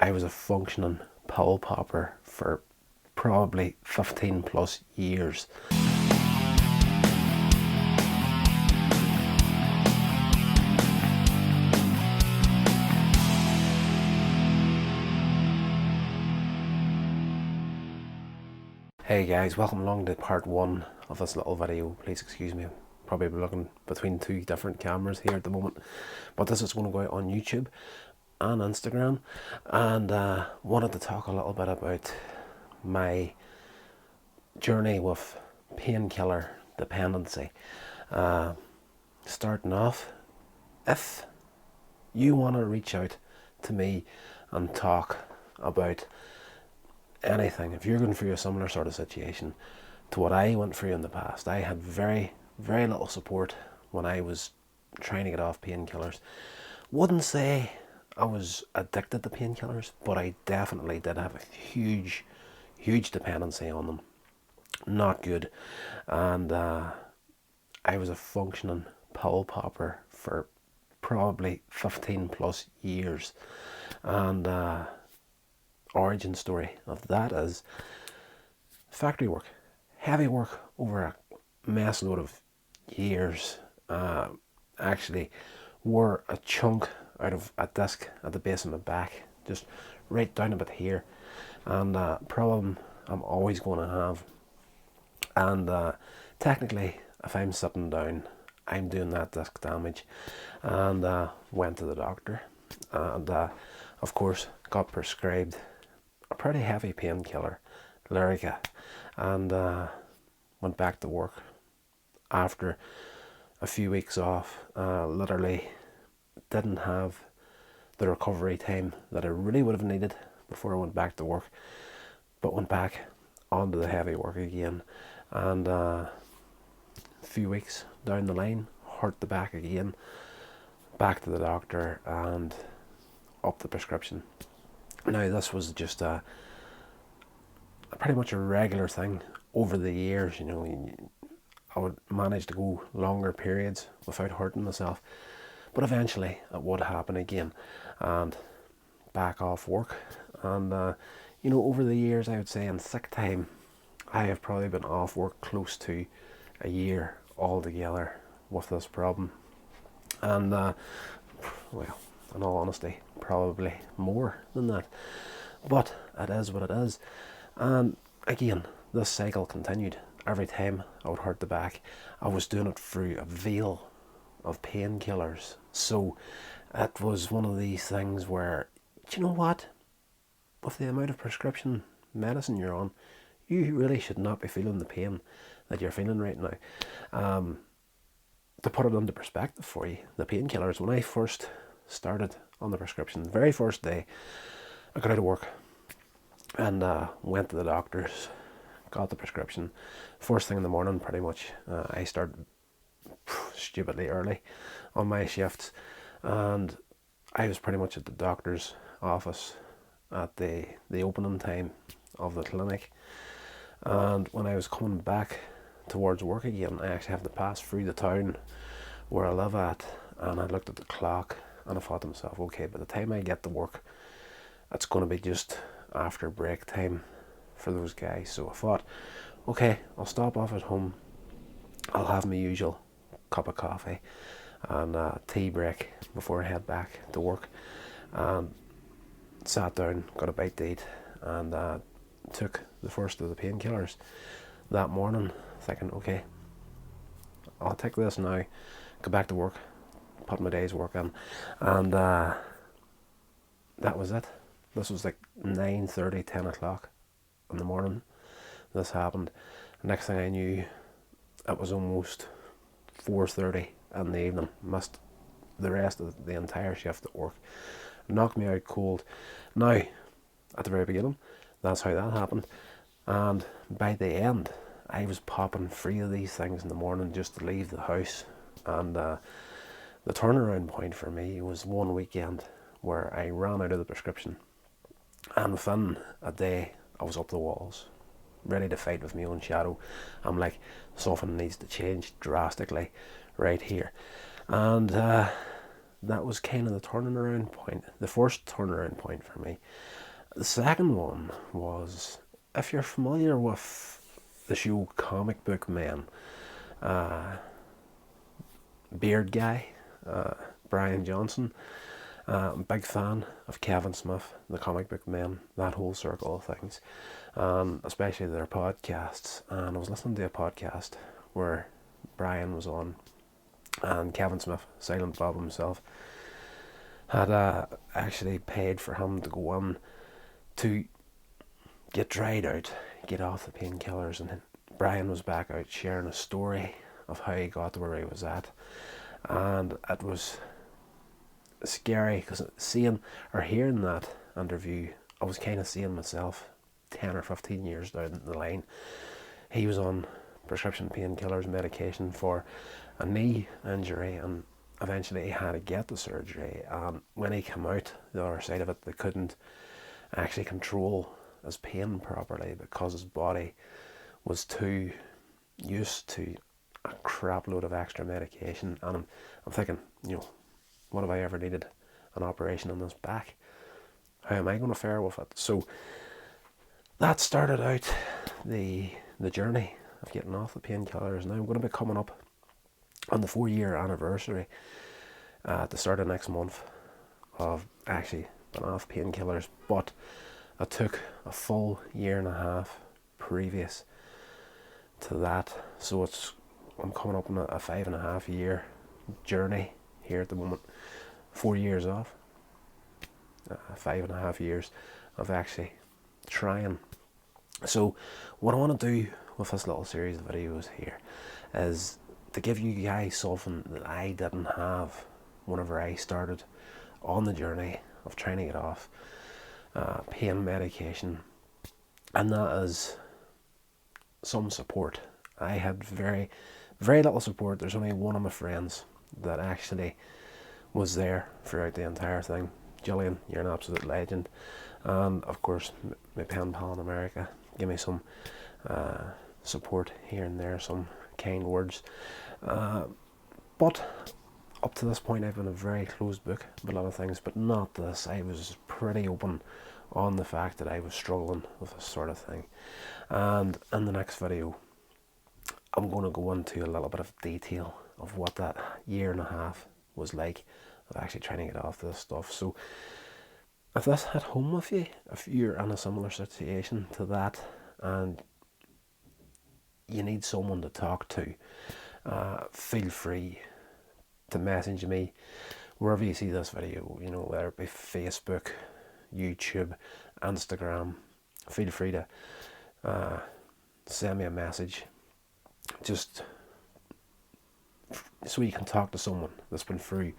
I was a functioning pill popper for probably 15 plus years. Hey guys, welcome along to part one of this little video. Please excuse me, I'm probably looking between two different cameras here at the moment, but this is going to go out on YouTube and Instagram, and wanted to talk a little bit about my journey with painkiller dependency. Starting off, if you want to reach out to me and talk about anything, if you're going through a similar sort of situation to what I went through in the past, I had very little support when I was trying to get off painkillers. Wouldn't say I was addicted to painkillers, but I definitely did have a huge dependency on them. Not good. And I was a functioning pill popper for probably 15 plus years. And origin story of that is factory work, heavy work over a mess load of years. Actually wore a chunk out of a disc at the base of my back, just right down about here, and problem I'm always going to have. And technically, if I'm sitting down, I'm doing that disc damage. And went to the doctor, and of course got prescribed a pretty heavy painkiller, Lyrica, and went back to work after a few weeks off. Literally didn't have the recovery time that I really would have needed before I went back to work, but went back onto the heavy work again, and a few weeks down the line hurt the back again. Back to the doctor and up the prescription. Now this was just a pretty much a regular thing over the years. You know, I would manage to go longer periods without hurting myself, but eventually it would happen again, and back off work. And you know, over the years, I would say in sick time, I have probably been off work close to a year altogether with this problem. And well, in all honesty, probably more than that, but it is what it is. And again, this cycle continued. Every time I would hurt the back, I was doing it through a veil of painkillers. So it was one of these things where, do you know what, with the amount of prescription medicine you're on, you really should not be feeling the pain that you're feeling right now. To put it into perspective for you, the painkillers, when I first started on the prescription, the very first day I got out of work and went to the doctors, got the prescription. First thing in the morning, pretty much, I started stupidly early on my shifts, and I was pretty much at the doctor's office at the opening time of the clinic. And when I was coming back towards work again, I actually have to pass through the town where I live at, and I looked at the clock and I thought to myself, okay, by the time I get to work, it's going to be just after break time for those guys. So I thought, okay, I'll stop off at home, I'll have my usual cup of coffee and tea break before I head back to work. And sat down, got a bite to eat, and took the first of the painkillers that morning, thinking, okay, I'll take this now, go back to work, put my day's work in. And that was it. This was like 9:30, 10 o'clock in the morning. This happened. Next thing I knew, it was almost 4:30 in the evening. Missed the rest of the entire shift at work. Knocked me out cold. Now, at the very beginning, that's how that happened. And by the end, I was popping 3 of these things in the morning just to leave the house. And the turnaround point for me was one weekend where I ran out of the prescription, and within a day I was up the walls, ready to fight with my own shadow. I'm like, something needs to change drastically right here. And that was kind of the turning around point, the first turnaround point for me. The second one was, if you're familiar with the show Comic Book Men, Beard Guy, Brian Johnson, I'm a big fan of Kevin Smith, the Comic Book Men, that whole circle of things, especially their podcasts. And I was listening to a podcast where Brian was on, and Kevin Smith, Silent Bob himself, had actually paid for him to go on to get dried out, get off the painkillers, and Brian was back out sharing a story of how he got to where he was at. And it was scary, because seeing or hearing that interview, I was kind of seeing myself 10 or 15 years down the line. He was on prescription painkillers, medication for a knee injury, and eventually he had to get the surgery. And when he came out the other side of it, they couldn't actually control his pain properly because his body was too used to a crap load of extra medication. And I'm thinking, what have I ever needed an operation on this back? How am I going to fare with it? So that started out the journey of getting off the painkillers. Now I'm going to be coming up on the 4-year anniversary at the start of next month of actually been off painkillers, but I took a full 1.5 years previous to that, so I'm coming up on a 5.5 year journey here at the moment. 4 years off, 5.5 years of actually trying. So what I want to do with this little series of videos here is to give you guys something that I didn't have whenever I started on the journey of trying to get off pain medication, and that is some support. I had very, very little support. There's only one of my friends that actually was there throughout the entire thing. Gillian, you're an absolute legend. And of course, my pen pal in America give me some support here and there, some kind words. But up to this point, I've been a very closed book about a lot of things, but not this. I was pretty open on the fact that I was struggling with this sort of thing. And in the next video, I'm going to go into a little bit of detail of what that 1.5 years was like of actually trying to get off this stuff. So if this hit home with you, if you're in a similar situation to that and you need someone to talk to, feel free to message me wherever you see this video, whether it be Facebook, YouTube, Instagram. Feel free to send me a message, just so you can talk to someone that's been through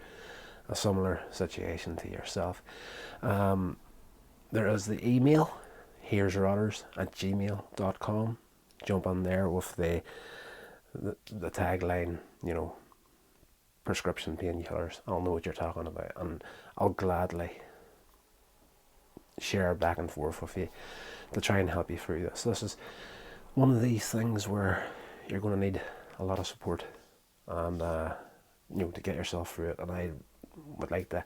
a similar situation to yourself. There is the email, here'syourders@gmail.com. Jump on there with the tagline, prescription painkillers. I'll know what you're talking about, and I'll gladly share back and forth with you to try and help you through this. This is one of these things where you're going to need a lot of support and to get yourself through it. And I would like to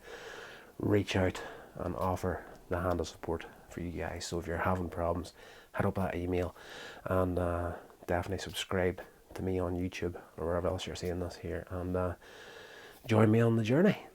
reach out and offer the hand of support for you guys. So if you're having problems, head up that email, and definitely subscribe to me on YouTube or wherever else you're seeing this here, and join me on the journey.